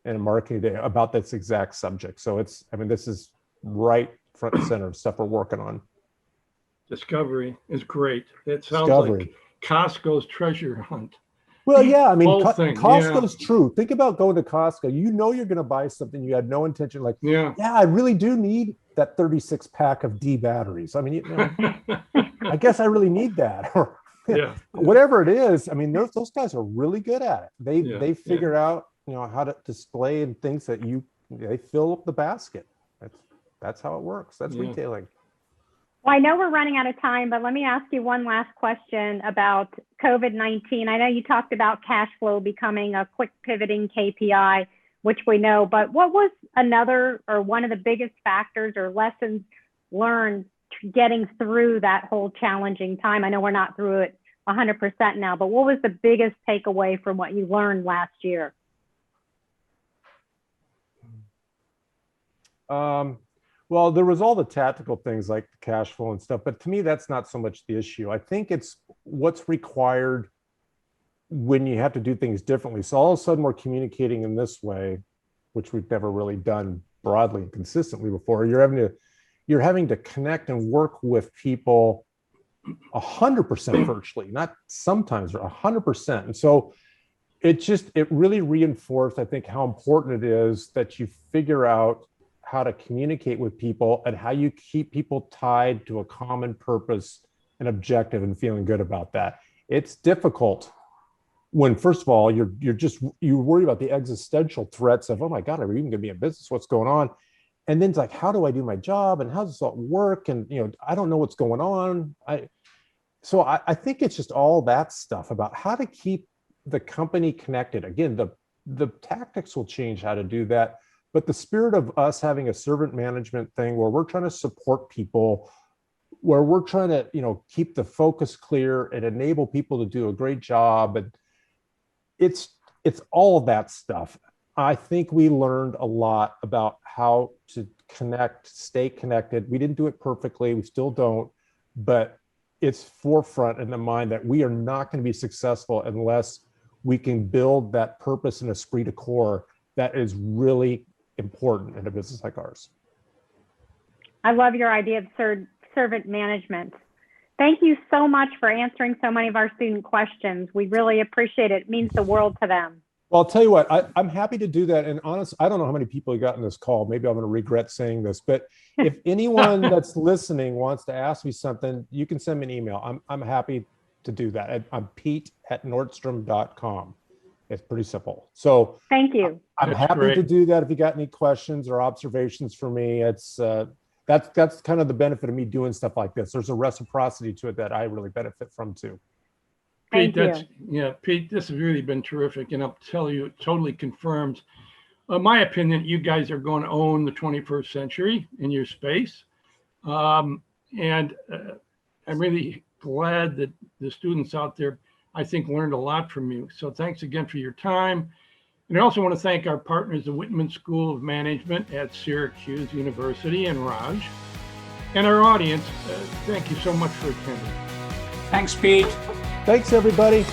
and marketing day about this exact subject. So this is right front and center of stuff we're working on. Discovery is great. It sounds like Costco's treasure hunt. Well, yeah, I mean, Costco's true. Think about going to Costco. You're going to buy something you had no intention. Like, I really do need that 36 pack of D batteries. I mean, I guess I really need that. Or whatever it is. I mean, those guys are really good at it. They figure out how to display and things that they fill up the basket. That's how it works. That's retailing. Well, I know we're running out of time, but let me ask you one last question about COVID-19. I know you talked about cash flow becoming a quick pivoting KPI, which we know, but what was another or one of the biggest factors or lessons learned getting through that whole challenging time? I know we're not through it 100% now, but what was the biggest takeaway from what you learned last year? Well, there was all the tactical things like cash flow and stuff, but to me, that's not so much the issue. I think it's what's required when you have to do things differently. So all of a sudden we're communicating in this way, which we've never really done broadly and consistently before. You're having to connect and work with people 100% virtually, not sometimes, or 100%. And so it really reinforced, I think, how important it is that you figure out how to communicate with people and how you keep people tied to a common purpose and objective and feeling good about that. It's difficult when first of all, you worry about the existential threats of, oh my God, are we even gonna be in business? What's going on? And then it's like, how do I do my job? And how does this all work? And, I don't know what's going on. So I think it's just all that stuff about how to keep the company connected. Again, the tactics will change how to do that, but the spirit of us having a servant management thing where we're trying to support people, where we're trying to, keep the focus clear and enable people to do a great job. And it's all of that stuff. I think we learned a lot about how to stay connected. We didn't do it perfectly. We still don't, but it's forefront in the mind that we are not going to be successful unless we can build that purpose and esprit de corps that is really important in a business like ours. I love your idea of servant management. Thank you so much for answering so many of our student questions. We really appreciate it. It means the world to them. Well, I'll tell you what, I'm happy to do that. And honestly, I don't know how many people you got in this call. Maybe I'm going to regret saying this, but if anyone that's listening wants to ask me something, you can send me an email. I'm happy to do that. I'm Pete@Nordstrom.com. It's pretty simple. So thank you. I'm happy to do that. If you got any questions or observations for me, that's kind of the benefit of me doing stuff like this. There's a reciprocity to it that I really benefit from too. Pete, Pete, this has really been terrific. And I'll tell you, it totally confirms my opinion. You guys are going to own the 21st century in your space. And I'm really glad that the students out there, I think, learned a lot from you. So thanks again for your time. And I also want to thank our partners, the Whitman School of Management at Syracuse University and Raj. And our audience, thank you so much for attending. Thanks, Pete. Thanks, everybody.